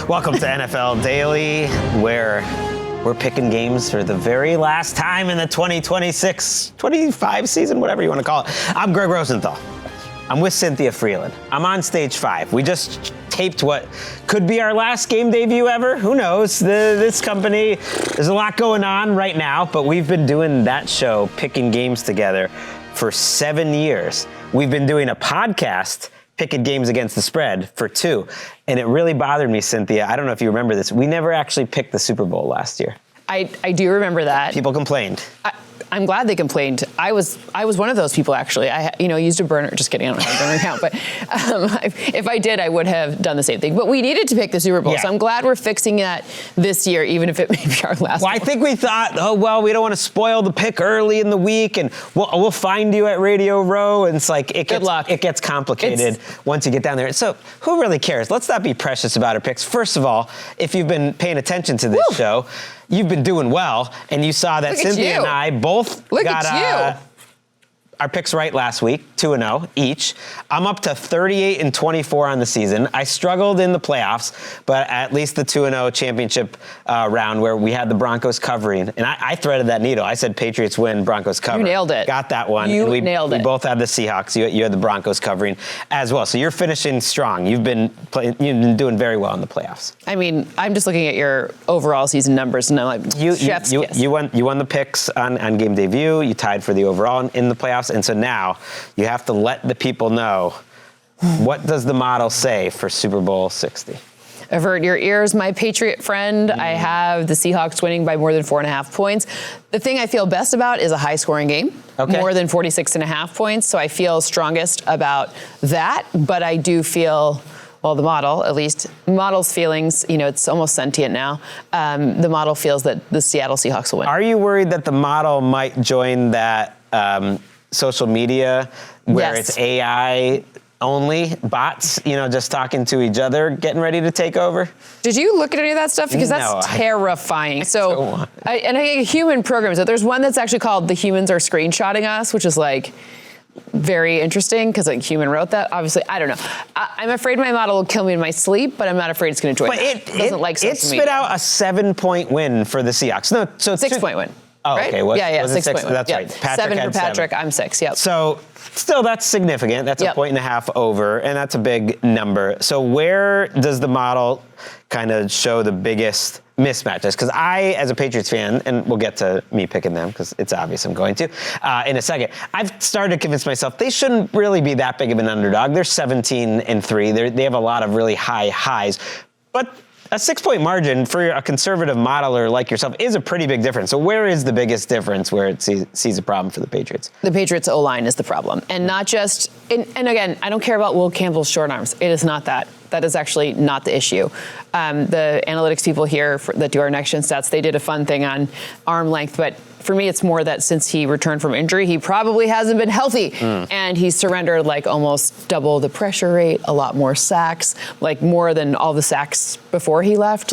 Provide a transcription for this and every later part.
Welcome to NFL Daily, where we're picking games for the very last time in the 2026-25 season, whatever you want to call it. I'm Gregg Rosenthal. I'm with Cynthia Frelund. I'm on stage 5. We just taped what could be our last game debut ever. Who knows? This company, there's a lot going on right now, but we've been doing that show, picking games together, for 7 years. We've been doing a podcast, picking games against the spread, for 2. And it really bothered me, Cynthia. I don't know if you remember this. We never actually picked the Super Bowl last year. I do remember that. People complained. I'm glad they complained. I was one of those people, actually. I used a burner. Just kidding, I don't have a burner account. But if I did, I would have done the same thing. But we needed to pick the Super Bowl, yeah. So I'm glad we're fixing that this year, even if it may be our last one. I think we thought, we don't want to spoil the pick early in the week, and we'll find you at Radio Row. And it's like, good luck. It gets complicated once you get down there. So who really cares? Let's not be precious about our picks. First of all, if you've been paying attention to this show, you've been doing well, and you saw that Cynthia and I both got our picks right last week, 2-0 each. I'm up to 38-24 on the season. I struggled in the playoffs, but at least the 2-0 championship round where we had the Broncos covering, and I threaded that needle. I said Patriots win, Broncos cover. You nailed it. Got that one. You nailed it. We both had the Seahawks. You had the Broncos covering as well. So you're finishing strong. You've been doing very well in the playoffs. I mean, I'm just looking at your overall season numbers, and I'm like, chef's kiss. You won the picks on game debut. You tied for the overall in the playoffs. And so now you have to let the people know, what does the model say for Super Bowl 60? Avert your ears, my Patriot friend. I have the Seahawks winning by more than 4.5 points. The thing I feel best about is a high-scoring game, more than 46.5 points. So I feel strongest about that. But I do feel, well, the model, at least, model's feelings, it's almost sentient now. The model feels that the Seattle Seahawks will win. Are you worried that the model might join that social media where it's AI only, bots, just talking to each other, getting ready to take over? Did you look at any of that stuff? Because that's terrifying. I human programs. There's one that's actually called "The Humans Are Screenshotting Us," which is like very interesting because a human wrote that. Obviously, I don't know. I'm afraid my model will kill me in my sleep, but I'm not afraid it's going to join. But it spit out a 7-point win for the Seahawks. No, so 6-point win. Oh, right? okay. Was it 6 point? That's right. Patrick 7 for Patrick. 7. I'm 6. Yep. So still, that's significant. That's a 1.5 over, and that's a big number. So where does the model kind of show the biggest mismatches? Because I, as a Patriots fan, and we'll get to me picking them because it's obvious I'm going to in a second, I've started to convince myself they shouldn't really be that big of an underdog. They're 17-3. They have a lot of really high highs, but a 6-point margin for a conservative modeler like yourself is a pretty big difference. So where is the biggest difference where it sees a problem for the Patriots? The Patriots O-line is the problem. And not just, and again, I don't care about Will Campbell's short arms. It is not that. That is actually not the issue. The analytics people here that do our next-gen stats, they did a fun thing on arm length, but for me, it's more that since he returned from injury, he probably hasn't been healthy. And he surrendered like almost double the pressure rate, a lot more sacks, like more than all the sacks before he left.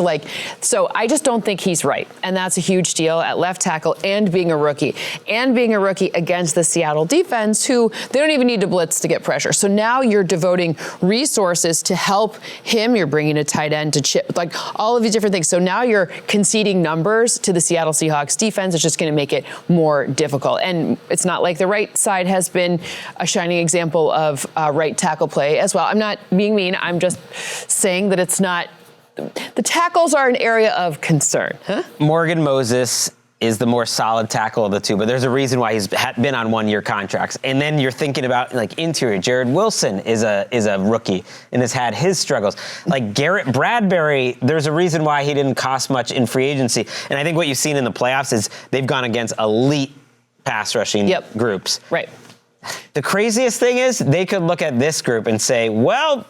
So I just don't think he's right. And that's a huge deal at left tackle and being a rookie. And being a rookie against the Seattle defense, who they don't even need to blitz to get pressure. So now you're devoting resources to help him. You're bringing a tight end to chip, like all of these different things. So now you're conceding numbers to the Seattle Seahawks defense. It's just going to make it more difficult. And it's not like the right side has been a shining example of right tackle play as well. I'm not being mean. I'm just saying that it's not. The tackles are an area of concern. Morgan Moses is the more solid tackle of the two, but there's a reason why he's been on 1-year contracts. And then you're thinking about like interior. Jared Wilson is a rookie and has had his struggles. Like Garrett Bradbury, there's a reason why he didn't cost much in free agency. And I think what you've seen in the playoffs is they've gone against elite pass rushing groups. Right. The craziest thing is they could look at this group and say, well,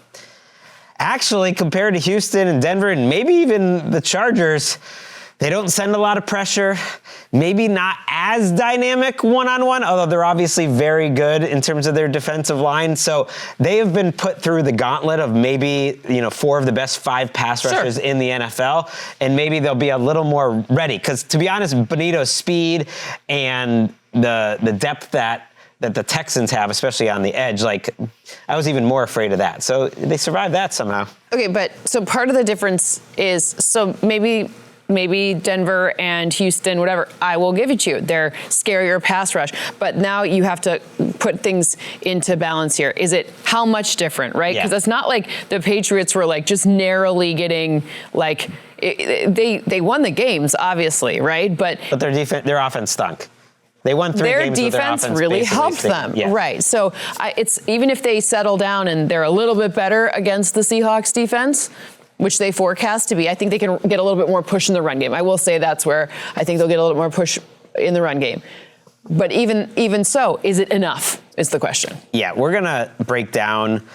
actually, compared to Houston and Denver and maybe even the Chargers, they don't send a lot of pressure. Maybe not as dynamic one-on-one, although they're obviously very good in terms of their defensive line. So they have been put through the gauntlet of maybe, 4 of the best 5 pass rushers in the NFL, and maybe they'll be a little more ready. Because to be honest, Benito's speed and the depth that that the Texans have, especially on the edge, like I was even more afraid of that. So they survived that somehow. Okay, but so part of the difference is, so maybe Denver and Houston, whatever, I will give it to you. They're scarier pass rush. But now you have to put things into balance here. Is it how much different, right? Because it's not like the Patriots were like just narrowly getting like, they won the games, obviously, right? But their offense stunk. They won 3 games with their offense. Their defense really helped them, right? So it's even if they settle down and they're a little bit better against the Seahawks defense, which they forecast to be, I think they can get a little bit more push in the run game. I will say that's where I think they'll get a little more push in the run game. But even so, is it enough is the question. Yeah, we're going to break down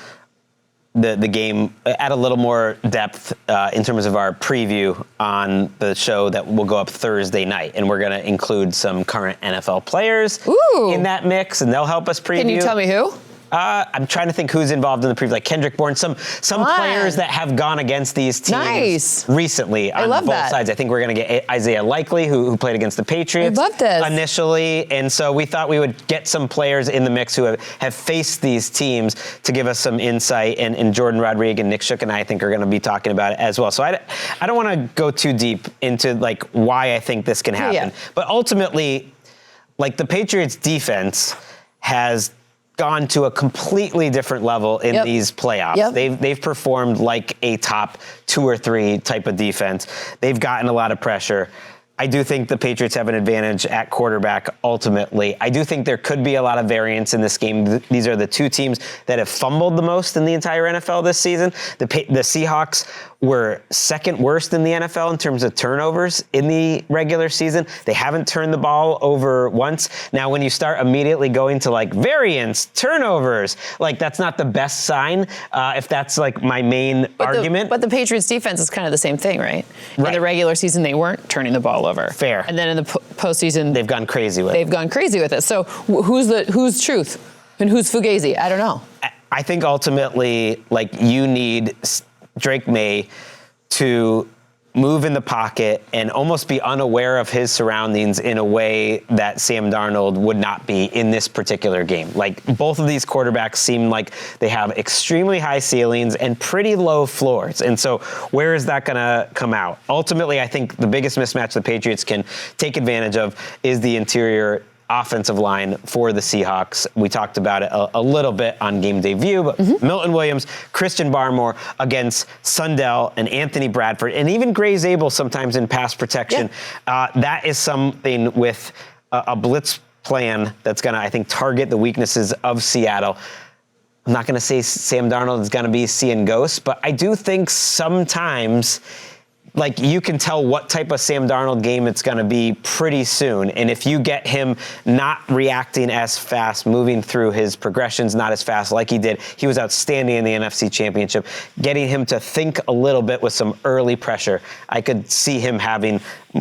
the game at a little more depth in terms of our preview on the show that will go up Thursday night. And we're going to include some current NFL players in that mix, and they'll help us preview. Can you tell me who? I'm trying to think who's involved in the preview, like Kendrick Bourne, some players that have gone against these teams recently on both sides. I think we're going to get Isaiah Likely, who played against the Patriots initially. And so we thought we would get some players in the mix who have faced these teams to give us some insight. And Jordan Rodriguez and Nick Shook and I think are going to be talking about it as well. So I don't want to go too deep into like why I think this can happen. Yeah. But ultimately, like the Patriots defense has gone to a completely different level in these playoffs. They've performed like a top 2 or 3 type of defense. They've gotten a lot of pressure. I do think the Patriots have an advantage at quarterback ultimately. I do think there could be a lot of variance in this game. These are the 2 teams that have fumbled the most in the entire NFL this season. The Seahawks were second worst in the NFL in terms of turnovers in the regular season. They haven't turned the ball over once. Now, when you start immediately going to like variance, turnovers, like that's not the best sign if that's like my main argument. But the Patriots defense is kind of the same thing, right? In the regular season, they weren't turning the ball over. Fair. And then in the postseason, they've gone crazy with it. So who's truth and who's fugazi? I don't know. I think ultimately, like you need Drake May to move in the pocket and almost be unaware of his surroundings in a way that Sam Darnold would not be in this particular game. Like both of these quarterbacks seem like they have extremely high ceilings and pretty low floors. And so where is that going to come out? Ultimately, I think the biggest mismatch the Patriots can take advantage of is the interior offensive line for the Seahawks. We talked about it a little bit on Game Day View, but Milton Williams, Christian Barmore against Sundell and Anthony Bradford, and even Gray Zabel sometimes in pass protection. That is something with a blitz plan that's going to, I think, target the weaknesses of Seattle. I'm not going to say Sam Darnold is going to be seeing ghosts, but I do think sometimes like you can tell what type of Sam Darnold game it's going to be pretty soon. And if you get him not reacting as fast, moving through his progressions not as fast like he did, he was outstanding in the NFC Championship, getting him to think a little bit with some early pressure, I could see him having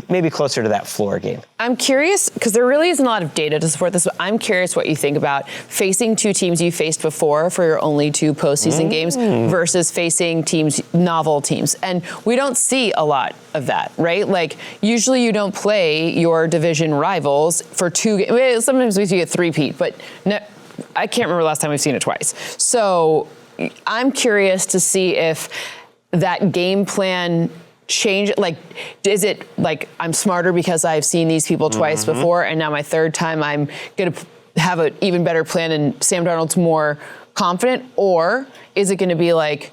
maybe closer to that floor game. I'm curious, because there really isn't a lot of data to support this, but I'm curious what you think about facing 2 teams you faced before for your only 2 postseason games versus facing novel teams. And we don't see a lot of that, right? Like, usually you don't play your division rivals for 2 games. Sometimes we see a 3-peat, but I can't remember the last time we've seen it twice. So I'm curious to see if that game plan change, like, is it like I'm smarter because I've seen these people twice before, and now my 3rd time I'm going to have an even better plan and Sam Darnold's more confident? Or is it going to be like,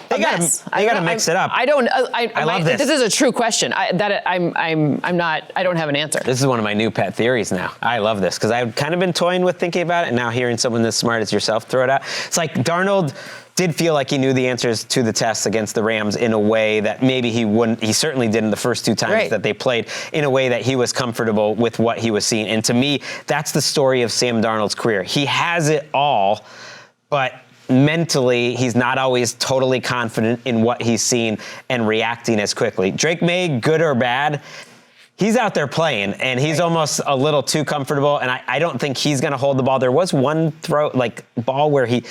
they got to mix it up. I love this. This is a true question. I don't have an answer. This is one of my new pet theories now. I love this because I've kind of been toying with thinking about it, and now hearing someone as smart as yourself throw it out. It's like Darnold did feel like he knew the answers to the tests against the Rams in a way that maybe he wouldn't. He certainly didn't the first 2 times that they played, in a way that he was comfortable with what he was seeing. And to me, that's the story of Sam Darnold's career. He has it all, but mentally, he's not always totally confident in what he's seen and reacting as quickly. Drake May, good or bad, he's out there playing, and he's almost a little too comfortable, and I don't think he's going to hold the ball. There was one ball where he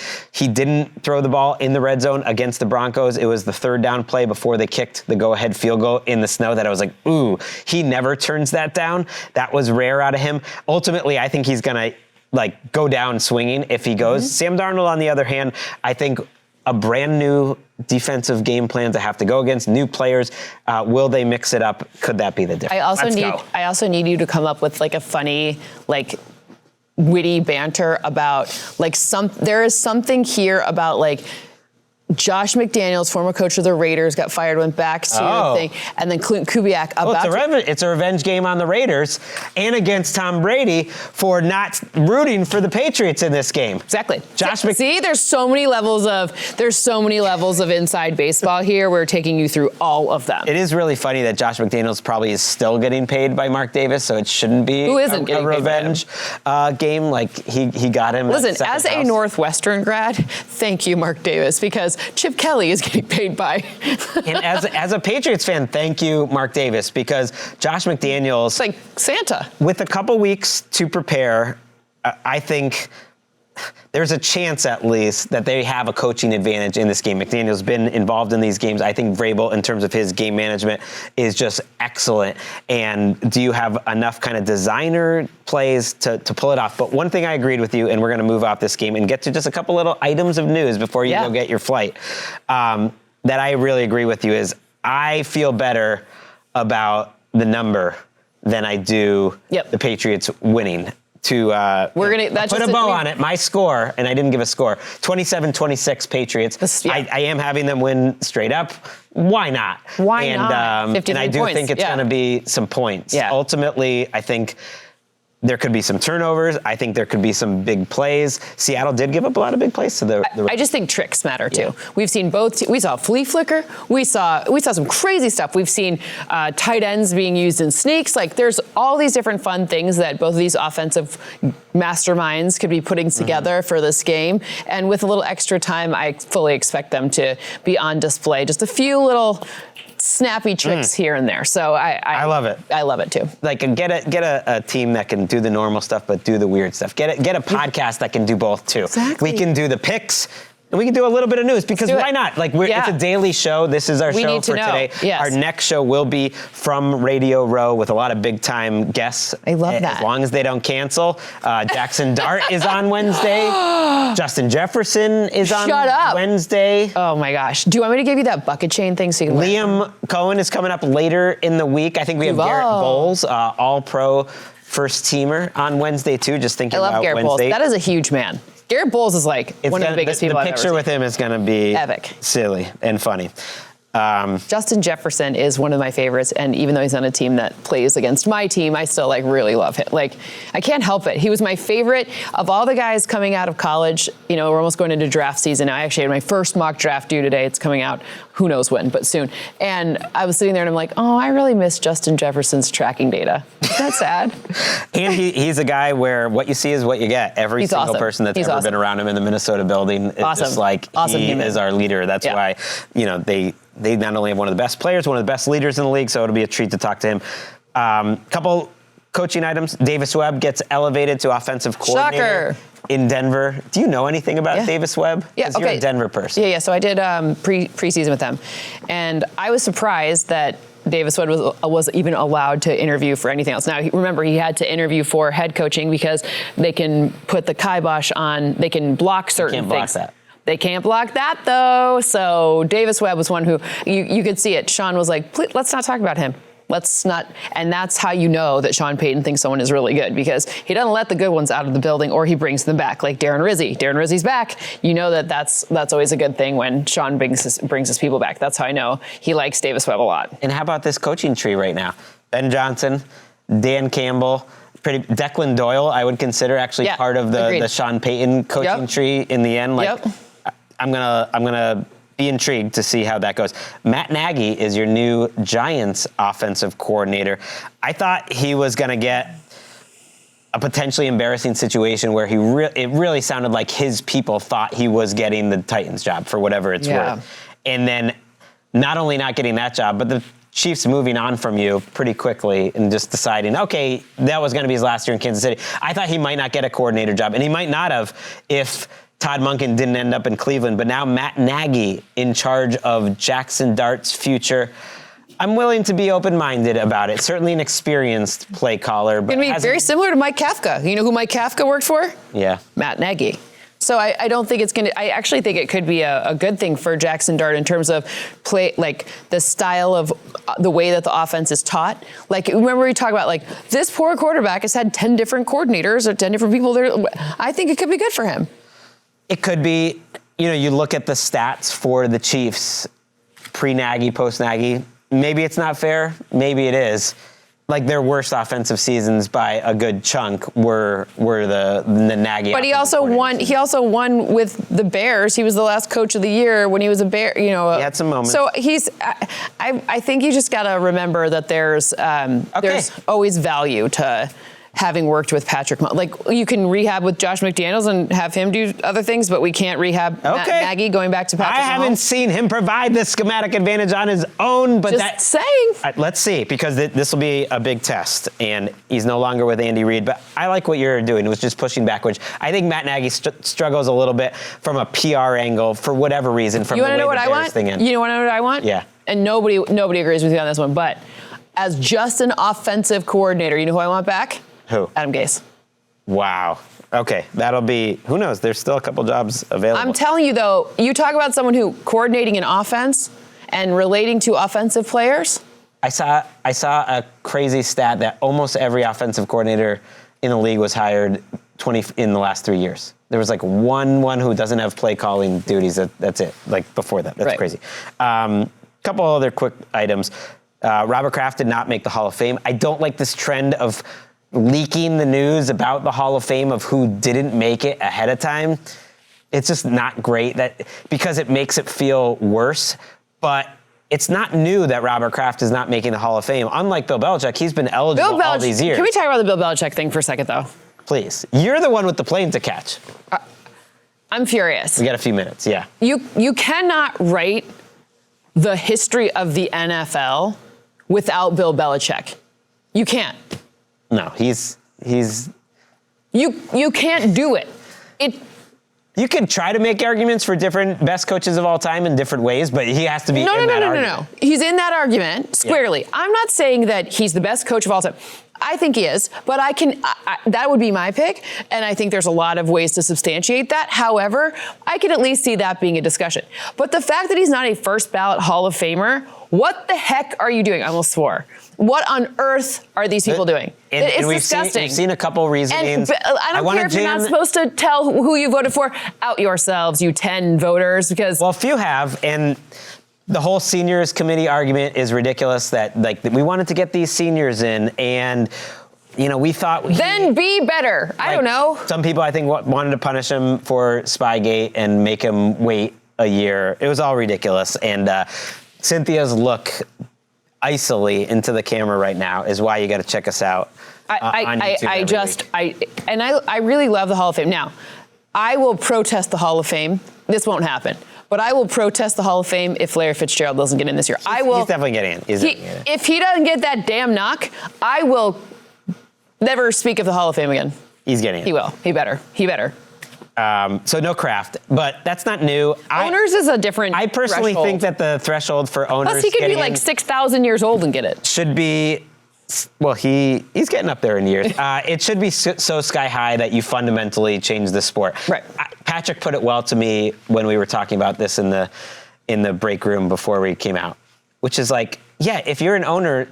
didn't throw the ball in the red zone against the Broncos. It was the 3rd down play before they kicked the go-ahead field goal in the snow that I was like, ooh, he never turns that down. That was rare out of him. Ultimately, I think he's going to like go down swinging if he goes. Sam Darnold, on the other hand, I think a brand new defensive game plan to have to go against new players. Will they mix it up? Could that be the difference? I also need you to come up with like a funny, like witty banter about like there is something here about like Josh McDaniels, former coach of the Raiders, got fired, went back to the thing, and then Clint Kubiak it's a revenge game on the Raiders and against Tom Brady for not rooting for the Patriots in this game. Exactly. See, there's so many levels of inside baseball here. We're taking you through all of them. It is really funny that Josh McDaniels probably is still getting paid by Mark Davis, so it shouldn't be a revenge game. Like he got him. Listen, as a Northwestern grad, thank you, Mark Davis, because Chip Kelly is getting paid by. And as a Patriots fan, thank you, Mark Davis, because Josh McDaniels, it's like Santa. With a couple weeks to prepare, I think there's a chance at least that they have a coaching advantage in this game. McDaniel's been involved in these games. I think Vrabel, in terms of his game management, is just excellent. And do you have enough kind of designer plays to pull it off? But one thing I agreed with you, and we're going to move off this game and get to just a couple little items of news before you go get your flight, that I really agree with you is I feel better about the number than I do the Patriots winning. We're gonna put a bow on it. My score, and I didn't give a score, 27-26 Patriots. I am having them win straight up. Why not? Why not? And I do think it's going to be some points. Yeah. Ultimately, I think there could be some turnovers. I think there could be some big plays. Seattle did give up a lot of big plays to the I just think tricks matter too. We've seen both. We saw flea flicker. We saw some crazy stuff. We've seen tight ends being used in sneaks. Like there's all these different fun things that both of these offensive masterminds could be putting together for this game. And with a little extra time, I fully expect them to be on display. Just a few little snappy tricks here and there. So I love it. I love it too. Like get a team that can do the normal stuff but do the weird stuff. Get a podcast that can do both too. Exactly. We can do the picks and we can do a little bit of news because why not? Like it's a daily show. This is our show for today. Yes. Our next show will be from Radio Row with a lot of big time guests. I love that. As long as they don't cancel. Jackson Dart is on Wednesday. Justin Jefferson is on Wednesday. Oh my gosh. Do you want me to give you that bucket chain thing so you can Liam Cohen is coming up later in the week. I think we have Garrett Bowles, all-pro first teamer on Wednesday too. Just thinking about Wednesday. I love Garrett Bowles. That is a huge man. Garrett Bowles is like one of the biggest people I've ever seen. The picture with him is going to be epic, silly, and funny. Justin Jefferson is one of my favorites, and even though he's on a team that plays against my team, I still really love him. Like, I can't help it. He was my favorite of all the guys coming out of college. You know, we're almost going into draft season. I actually had my first mock draft due today. It's coming out, who knows when, but soon. And I was sitting there and I'm like, oh, I really miss Justin Jefferson's tracking data. Isn't that sad? And he's a guy where what you see is what you get. Every single person that's ever been around him in the Minnesota building is just like, he is our leader. That's why, you know, they not only have one of the best players, one of the best leaders in the league, so it'll be a treat to talk to him. Couple coaching items. Davis Webb gets elevated to offensive coordinator in Denver. Do you know anything about Davis Webb? Yeah, because you're a Denver person. Yeah. So I did preseason with them, and I was surprised that Davis Webb was even allowed to interview for anything else. Now, remember, he had to interview for head coaching because they can put the kibosh on, they can block certain things. That. They can't block that, though. So Davis Webb was one who, you could see it. Sean was like, let's not talk about him. Let's not. And that's how you know that Sean Payton thinks someone is really good, because he doesn't let the good ones out of the building, or he brings them back, like Darren Rizzi. Darren Rizzi's back. You know that's always a good thing when Sean brings his people back. That's how I know he likes Davis Webb a lot. And how about this coaching tree right now? Ben Johnson, Dan Campbell, Declan Doyle, I would consider actually part of the Sean Payton coaching tree in the end. Like, I'm gonna be intrigued to see how that goes. Matt Nagy is your new Giants offensive coordinator. I thought he was gonna get a potentially embarrassing situation where it really sounded like his people thought he was getting the Titans job for whatever it's worth. And then not only not getting that job, but the Chiefs moving on from you pretty quickly and just deciding, okay, that was going to be his last year in Kansas City. I thought he might not get a coordinator job, and he might not have if Todd Monken didn't end up in Cleveland. But now Matt Nagy in charge of Jackson Dart's future. I'm willing to be open-minded about it. Certainly an experienced play caller. But Going to be very similar to Mike Kafka. You know who Mike Kafka worked for? Yeah. Matt Nagy. So I don't think it's going to, I actually think it could be a good thing for Jackson Dart in terms of play, like the style of the way that the offense is taught. Like, remember we talked about like this poor quarterback has had 10 different coordinators or 10 different people there. I think it could be good for him. It could be, you look at the stats for the Chiefs, pre-Nagy, post-Nagy. Maybe it's not fair. Maybe it is. Like their worst offensive seasons by a good chunk were the Nagy. But he also won. He also won with the Bears. He was the last coach of the year when he was a Bear. He had some moments. So he's. I think you just got to remember that there's always value to having worked with Patrick. Like you can rehab with Josh McDaniels and have him do other things, but we can't rehab Matt Nagy going back to Patrick. I haven't seen him provide the schematic advantage on his own, but just saying. Let's see, because this will be a big test, and he's no longer with Andy Reid. But I like what you're doing. It was just pushing backwards. I think Matt Nagy struggles a little bit from a PR angle for whatever reason. From you want to know what I want? You want to know what I want? Yeah. And nobody agrees with you on this one, but as just an offensive coordinator, you know who I want back? Who? Adam Gase. Wow. Okay, that'll be, who knows? There's still a couple jobs available. I'm telling you, though, you talk about someone who coordinating an offense and relating to offensive players. I saw a crazy stat that almost every offensive coordinator in the league was hired in the last 3 years. There was like one who doesn't have play calling duties. That's it. Like before that. That's crazy. Couple other quick items. Robert Kraft did not make the Hall of Fame. I don't like this trend of leaking the news about the Hall of Fame of who didn't make it ahead of time. It's just not great because it makes it feel worse. But it's not new that Robert Kraft is not making the Hall of Fame. Unlike Bill Belichick, he's been eligible all these years. Can we talk about the Bill Belichick thing for a second, though? Please. You're the one with the plane to catch. I'm furious. We got a few minutes, yeah. You cannot write the history of the NFL without Bill Belichick. You can't. No, he's. You can't do it. You can try to make arguments for different best coaches of all time in different ways, but he has to be in that argument. No. He's in that argument squarely. Yeah. I'm not saying that he's the best coach of all time. I think he is, but that would be my pick, and I think there's a lot of ways to substantiate that. However, I can at least see that being a discussion. But the fact that he's not a first ballot Hall of Famer, what the heck are you doing? I almost swore. What on earth are these people doing? It's disgusting. We've seen a couple reasonings. I don't care if you're not supposed to tell who you voted for. Out yourselves, you 10 voters, because... Well, few have, and the whole seniors committee argument is ridiculous that we wanted to get these seniors in, and... we thought... Then be better. I don't know. Some people, I think, wanted to punish him for Spygate and make him wait a year. It was all ridiculous. And Cynthia's look icily into the camera right now is why you got to check us out on YouTube I really love the Hall of Fame. Now, I will protest the Hall of Fame. This won't happen. But I will protest the Hall of Fame if Larry Fitzgerald doesn't get in this year. He's definitely getting in. If he doesn't get that damn knock, I will never speak of the Hall of Fame again. He's getting in. He will. He better. So no Kraft, but that's not new. Owners is a different I personally threshold. think that the threshold for owners Plus, he could be like 6,000 years old and get it. Should be, well, he's getting up there in years. It should be so sky high that you fundamentally change the sport. Right. Patrick put it well to me when we were talking about this in the break room before we came out, which is like, yeah, if you're an owner,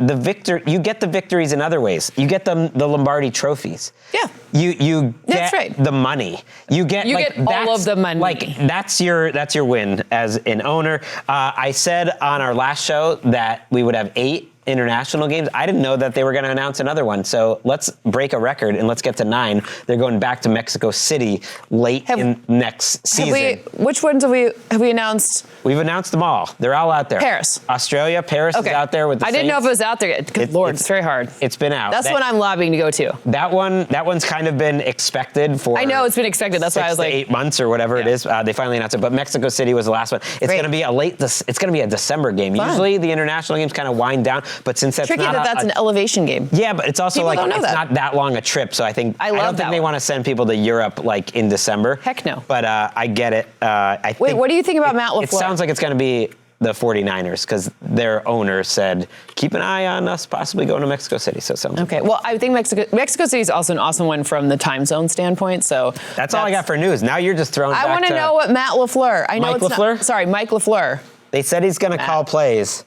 you get the victories in other ways. You get the Lombardi trophies. Yeah. You That's get right. the money. You get all of the money. Like that's your win as an owner. I said on our last show that we would have 8 international games. I didn't know that they were going to announce another one. So let's break a record and let's get to 9. They're going back to Mexico City late in next season. Which ones have we announced? We've announced them all. They're all out there. Paris. Australia. Paris is out there with the I didn't know if it was out there yet. Good Lord, it's very hard. It's been out. That's what I'm lobbying to go to. That one's kind of been expected for. I know it's been expected. That's why I was like 8 months or whatever it is. They finally announced it, but Mexico City was the last one. It's going to be it's going to be a December game. Fun. Usually the international games kind of wind down, but since that's tricky that's an elevation game. Yeah, but it's also People it's not that long a trip, so I don't think they want to send people to Europe like in December. Heck no. But I get it. Wait, what do you think about Matt Lafleur? It sounds like it's going to be the 49ers because their owner said, keep an eye on us possibly going to Mexico City. So it sounds okay. Well, I think Mexico City is also an awesome one from the time zone standpoint. So that's all I got for news. Now you're just throwing back I want to know what Matt Lafleur. I know Mike it's Lafleur? Not, sorry, Mike Lafleur. They said he's going to call plays.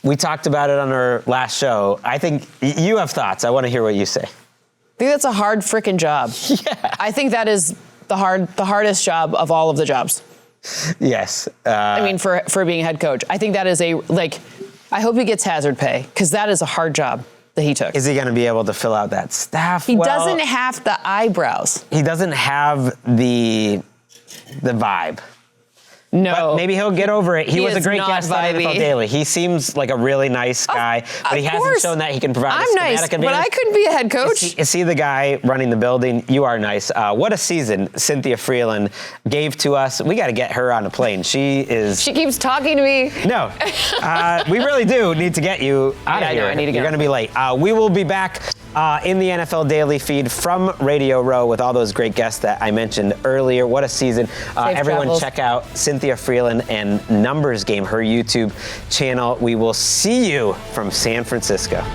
We talked about it on our last show. I think you have thoughts. I want to hear what you say. I think that's a hard freaking job. Yeah. I think that is the hardest job of all of the jobs. Yes. I mean, for being a head coach, I think that is I hope he gets hazard pay because that is a hard job that he took. Is he going to be able to fill out that staff? He doesn't have the eyebrows. He doesn't have the vibe. No. But maybe he'll get over it. He was a is great not guest on vibey. NFL Daily. He seems like a really nice guy, but he hasn't shown that he can provide a schematic nice, advantage. but I couldn't be a head coach. Is he the guy running the building? You are nice. What a season Cynthia Frelund gave to us. We got to get her on a plane. She keeps talking to me. No. We really do need to get you out of here. I need to go. You're going to be late. We will be back in the NFL Daily feed from Radio Row with all those great guests that I mentioned earlier. What a season. Everyone travels. check out Cynthia Frelund and Numbers Game, her YouTube channel. We will see you from San Francisco.